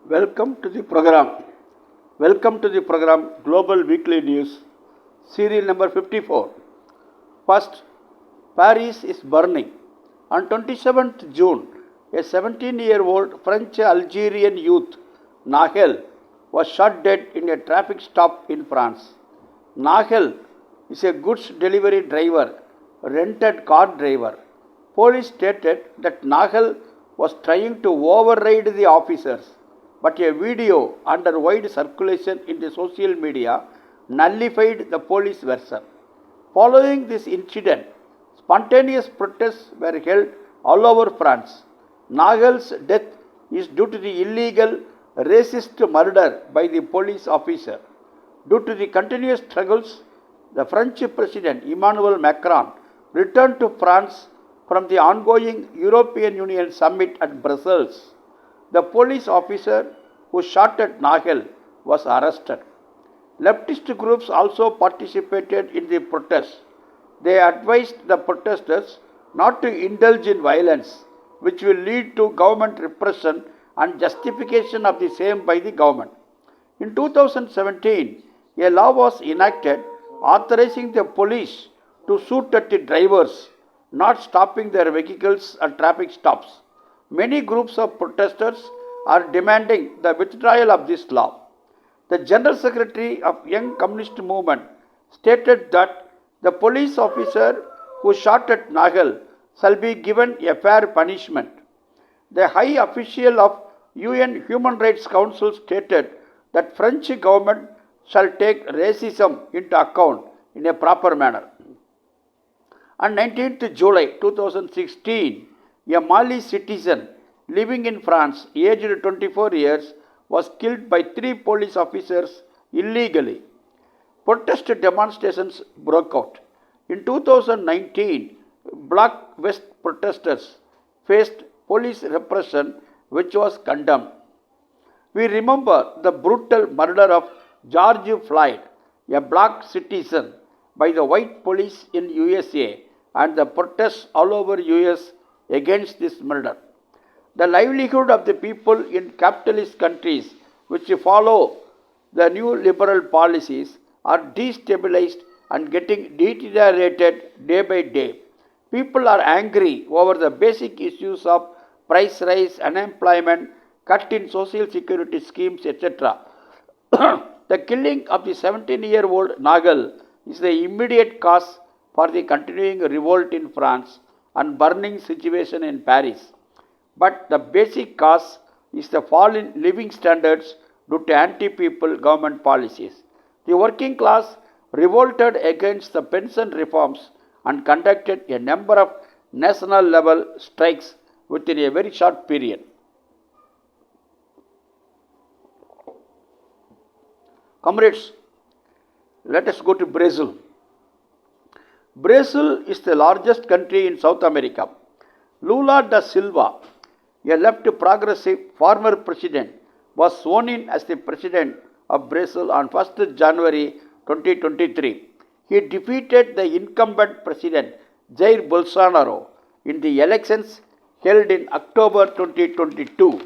Welcome to the program. Welcome to the program Global Weekly News, serial number 54. First, Paris is burning. On 27th June, a 17-year-old French Algerian youth, Nahel, was shot dead in a traffic stop in France. Nahel is a goods delivery driver, rented car driver. Police stated that Nahel was trying to override the officers, but a video under wide circulation in the social media nullified the police version. Following this incident, spontaneous protests were held all over France. Nagel's death is due to the illegal racist murder by the police officer. Due to the continuous struggles, the French President Emmanuel Macron returned to France from the ongoing European Union summit at Brussels. The police officer who shot at Nahel was arrested. Leftist groups also participated in the protests. They advised the protesters not to indulge in violence, which will lead to government repression and justification of the same by the government. In 2017, a law was enacted authorizing the police to shoot at the drivers not stopping their vehicles at traffic stops. Many groups of protesters are demanding the withdrawal of this law. The General Secretary of Young Communist Movement stated that the police officer who shot at Nahel shall be given a fair punishment. The high official of UN Human Rights Council stated that French government shall take racism into account in a proper manner. On 19th July 2016, a Mali citizen living in France, aged 24 years, was killed by 3 police officers illegally. Protest demonstrations broke out. In 2019, Black West protesters faced police repression, which was condemned. We remember the brutal murder of George Floyd, a black citizen, by the white police in USA, and the protests all over US against this murder. The livelihood of the people in capitalist countries which follow the new liberal policies are destabilized and getting deteriorated day by day. People are angry over the basic issues of price rise, unemployment, cut in social security schemes, etc. The killing of the 17-year-old Nahel is the immediate cause for the continuing revolt in France and burning situation in Paris. But the basic cause is the fall in living standards due to anti-people government policies. The working class revolted against the pension reforms and conducted a number of national level strikes within a very short period. Comrades, let us go to Brazil. Brazil is the largest country in South America. Lula da Silva, a left progressive former president, was sworn in as the president of Brazil on 1st January 2023. He defeated the incumbent president Jair Bolsonaro in the elections held in October 2022.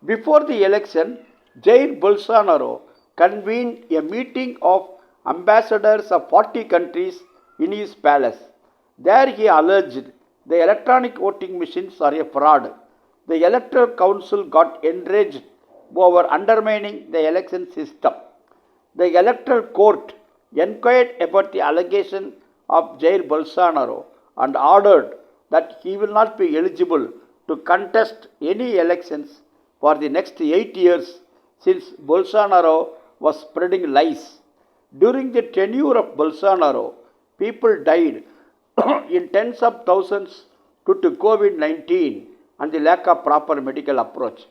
Before the election, Jair Bolsonaro convened a meeting of ambassadors of 40 countries in his palace. There he alleged the electronic voting machines are a fraud. The Electoral Council got enraged over undermining the election system. The Electoral Court inquired about the allegation of Jair Bolsonaro and ordered that he will not be eligible to contest any elections for the next 8 years since Bolsonaro was spreading lies. During the tenure of Bolsonaro, people died in tens of thousands due to COVID-19 and the lack of proper medical approach.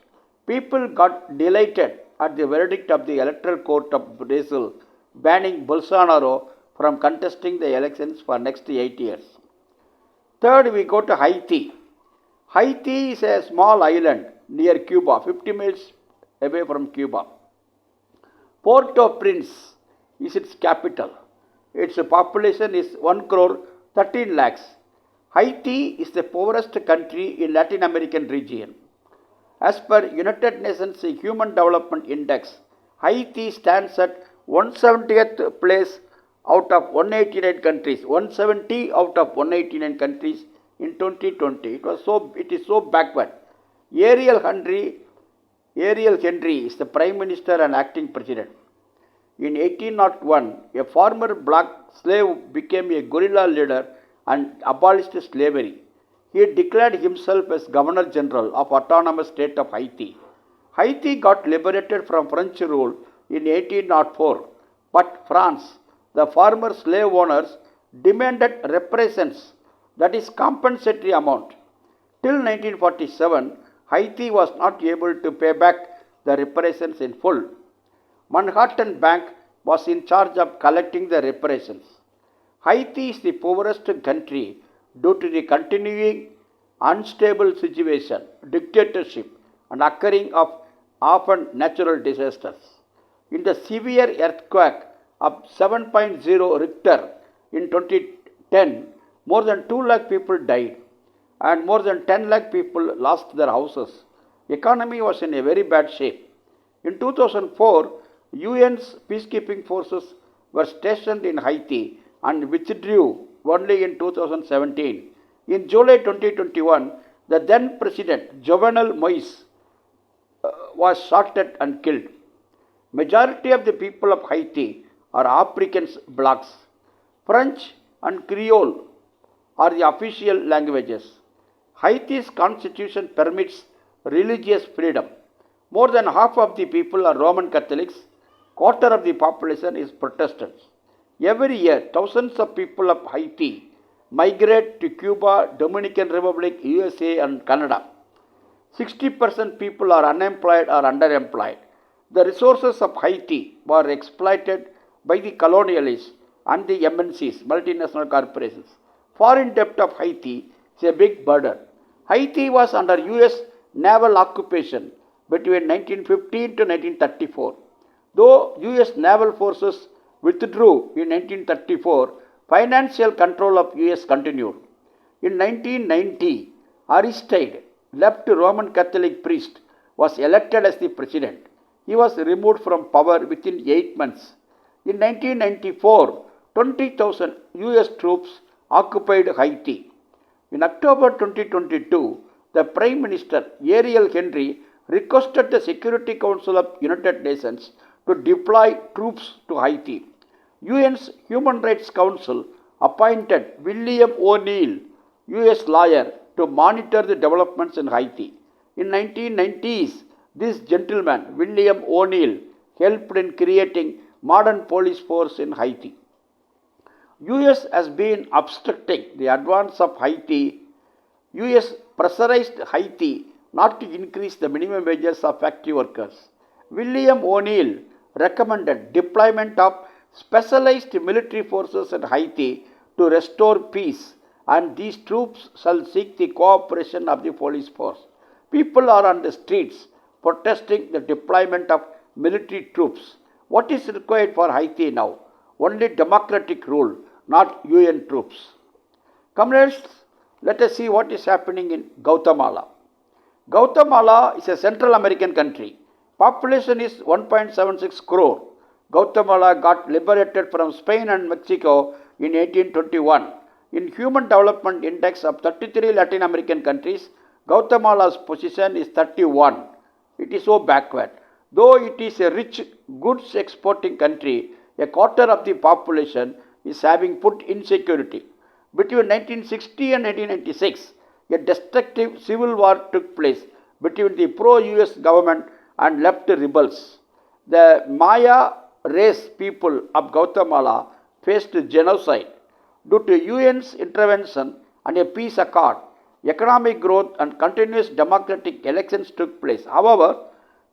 People got delighted at the verdict of the Electoral Court of Brazil banning Bolsonaro from contesting the elections for next 8 years. Third, we go to Haiti. Haiti is a small island near Cuba, 50 miles away from Cuba. Port-au-Prince is its capital. Its population is 1 crore 13 lakhs. Haiti is the poorest country in Latin American region. As per United Nations Human Development Index, Haiti stands at 170th place out of 189 countries. 170 out of 189 countries in 2020. It is so backward. Ariel Henry is the Prime Minister and acting president. In 1801, a former black slave became a guerrilla leader and abolished slavery. He declared himself as Governor General of Autonomous State of Haiti. Haiti got liberated from French rule in 1804, but France, the former slave owners, demanded reparations, that is compensatory amount. Till 1947, Haiti was not able to pay back the reparations in full. Manhattan Bank was in charge of collecting the reparations. Haiti is the poorest country due to the continuing unstable situation, dictatorship, and occurring of often natural disasters. In the severe earthquake of 7.0 Richter in 2010, more than 2 lakh people died and more than 10 lakh people lost their houses. Economy was in a very bad shape. In 2004, UN's peacekeeping forces were stationed in Haiti and withdrew only in 2017. In July 2021, the then President Jovenel Moise was shot at and killed. Majority of the people of Haiti are Africans blacks. French and Creole are the official languages. Haiti's constitution permits religious freedom. More than half of the people are Roman Catholics. Quarter of the population is Protestants. Every year, thousands of people of Haiti migrate to Cuba, Dominican Republic, USA and Canada. 60% people are unemployed or underemployed. The resources of Haiti were exploited by the colonialists and the MNCs, multinational corporations. Foreign debt of Haiti is a big burden. Haiti was under US naval occupation between 1915 to 1934. Though US naval forces withdrew in 1934, financial control of US continued. In 1990, Aristide, left Roman Catholic priest, was elected as the president. He was removed from power within 8 months. In 1994, 20,000 US troops occupied Haiti. In October 2022, the Prime Minister Ariel Henry requested the Security Council of United Nations to deploy troops to Haiti. UN's Human Rights Council appointed William O'Neill, US lawyer, to monitor the developments in Haiti. In 1990s, this gentleman, William O'Neill, helped in creating modern police force in Haiti. US has been obstructing the advance of Haiti. US pressurized Haiti not to increase the minimum wages of factory workers. William O'Neill recommended deployment of specialized military forces in Haiti to restore peace, and these troops shall seek the cooperation of the police force. People are on the streets protesting the deployment of military troops. What is required for Haiti now? Only democratic rule, not UN troops. Comrades, let us see what is happening in Guatemala. Guatemala is a Central American country. Population is 1.76 crore. Guatemala got liberated from Spain and Mexico in 1821. In Human Development Index of 33 Latin American countries, Guatemala's position is 31. It is so backward. Though it is a rich goods exporting country, a quarter of the population is having food insecurity. Between 1960 and 1996, a destructive civil war took place between the pro-US government and left rebels. The Maya race people of Guatemala faced genocide. Due to UN's intervention and a peace accord, economic growth and continuous democratic elections took place. However,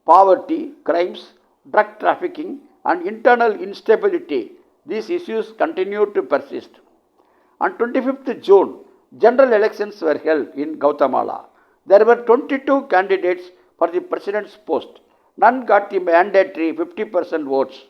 poverty, crimes, drug trafficking, and internal instability, these issues continue to persist. On 25th June, general elections were held in Guatemala. There were 22 candidates for the president's post. None got the mandatory 50% votes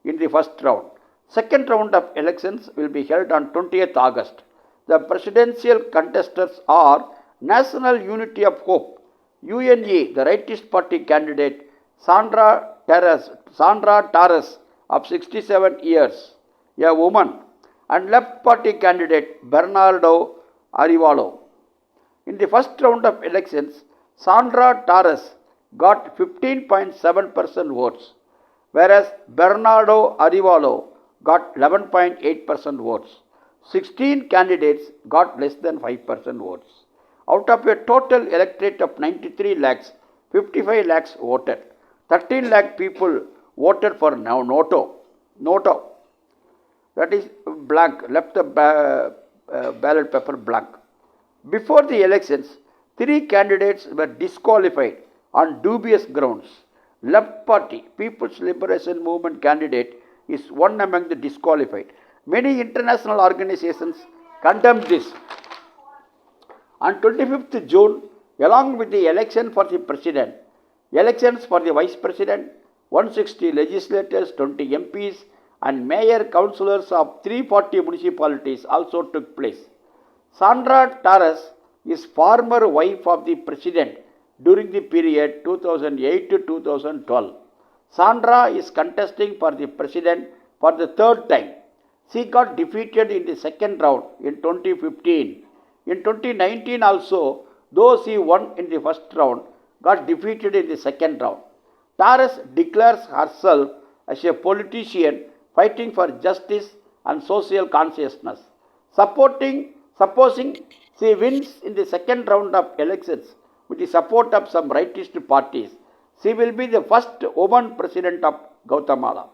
in the first round. Second round of elections will be held on 20th August. The presidential contestants are National Unity of Hope, UNE, the Rightist Party candidate Sandra Torres of 67 years, a woman, and Left Party candidate Bernardo Arevalo. In the first round of elections, Sandra Torres got 15.7% votes, whereas Bernardo Arevalo got 11.8% votes. 16 candidates got less than 5% votes. Out of a total electorate of 93 lakhs, 55 lakhs voted. 13 lakh people voted for Noto. That is blank, left the ballot paper blank. Before the elections, 3 candidates were disqualified on dubious grounds. Left Party, People's Liberation Movement candidate is one among the disqualified. Many international organizations condemned this. On 25th June, along with the election for the president, elections for the vice president, 160 legislators, 20 MPs, and mayor councillors of 340 municipalities also took place. Sandra Torres is former wife of the president during the period 2008 to 2012. Sandra is contesting for the president for the third time. She got defeated in the second round in 2015. In 2019 also, though she won in the first round, got defeated in the second round. Torres declares herself as a politician fighting for justice and social consciousness. Supposing she wins in the second round of elections with the support of some rightist parties, she will be the first woman president of Guatemala.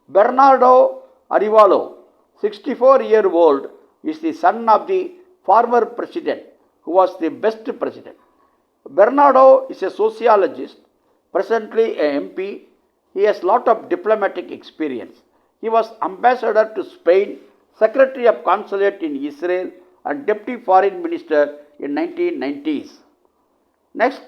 Bernardo Arevalo, 64-year-old, is the son of the former president who was the best president. Bernardo is a sociologist, presently a MP. He has a lot of diplomatic experience. He was ambassador to Spain, secretary of consulate in Israel, and deputy foreign minister in 1990s. Next,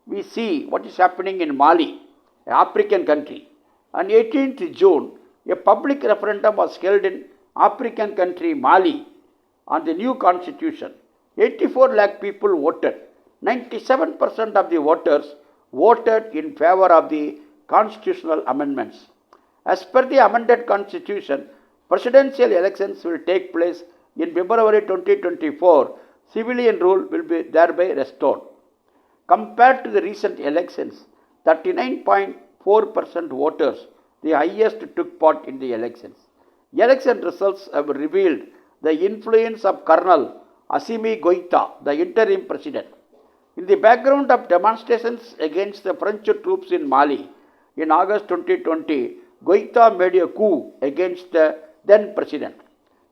we see what is happening in Mali, an African country. On 18th June, a public referendum was held in African country Mali on the new constitution. 84 lakh people voted. 97% of the voters voted in favor of the constitutional amendments. As per the amended constitution, presidential elections will take place in February 2024. Civilian rule will be thereby restored. Compared to the recent elections, 39.4% voters, the highest, took part in the elections. Election results have revealed the influence of Colonel Assimi Goïta, the interim president. In the background of demonstrations against the French troops in Mali in August 2020, Goïta made a coup against the then president.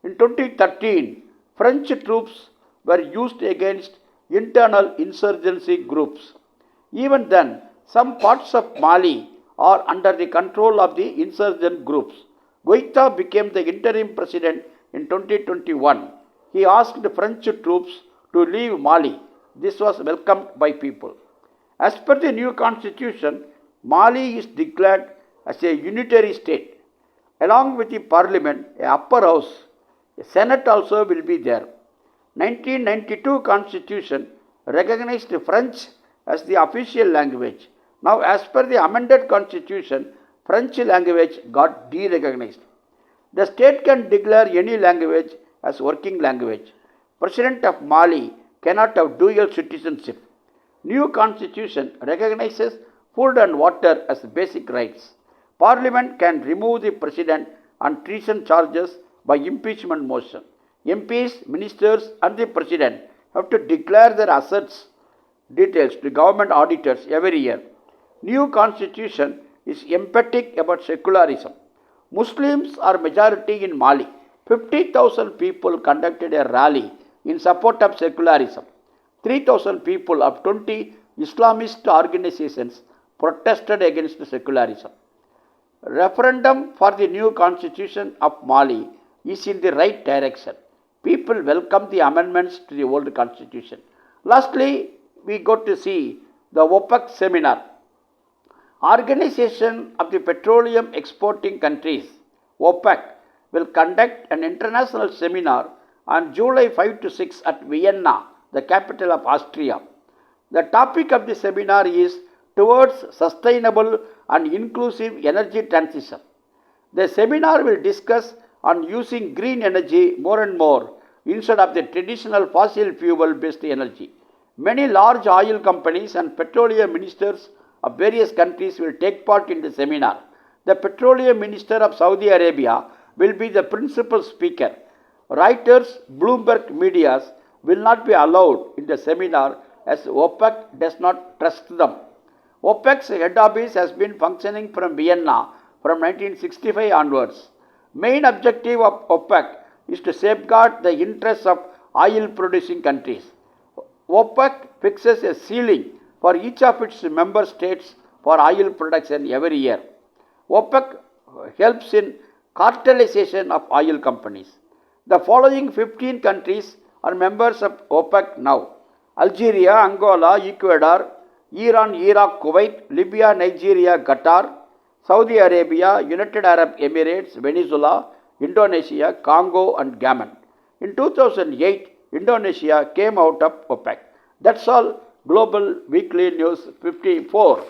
In 2013, French troops were used against internal insurgency groups. Even then, some parts of Mali are under the control of the insurgent groups. Goïta became the interim president in 2021. He asked French troops to leave Mali. This was welcomed by people. As per the new constitution, Mali is declared as a unitary state. Along with the parliament, a upper house, a senate also will be there. 1992 constitution recognized French as the official language. Now, as per the amended constitution, French language got derecognized. The state can declare any language as working language. President of Mali cannot have dual citizenship. New constitution recognizes food and water as basic rights. Parliament can remove the president on treason charges by impeachment motion. MPs, ministers and the president have to declare their assets details to government auditors every year. New constitution is emphatic about secularism. Muslims are majority in Mali. 50,000 people conducted a rally in support of secularism. 3,000 people of 20 Islamist organizations protested against secularism. Referendum for the new constitution of Mali is in the right direction. People welcome the amendments to the old constitution. Lastly, we got to see the OPEC seminar. Organization of the Petroleum Exporting Countries, OPEC, will conduct an international seminar on July 5 to 6 at Vienna, the capital of Austria. The topic of the seminar is Towards Sustainable and Inclusive Energy Transition. The seminar will discuss on using green energy more and more instead of the traditional fossil fuel based energy. Many large oil companies and petroleum ministers of various countries will take part in the seminar. The Petroleum Minister of Saudi Arabia will be the principal speaker. Writers, Bloomberg Medias will not be allowed in the seminar as OPEC does not trust them. OPEC's head office has been functioning from Vienna from 1965 onwards. Main objective of OPEC is to safeguard the interests of oil producing countries. OPEC fixes a ceiling for each of its member states for oil production every year. OPEC helps in cartelization of oil companies. The following 15 countries are members of OPEC now: Algeria, Angola, Ecuador, Iran, Iraq, Kuwait, Libya, Nigeria, Qatar, Saudi Arabia, United Arab Emirates, Venezuela, Indonesia, Congo and Gabon. In 2008, Indonesia came out of OPEC. That's all. Global Weekly News 54.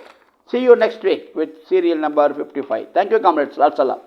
See you next week with serial number 55. Thank you, comrades. Assalaam.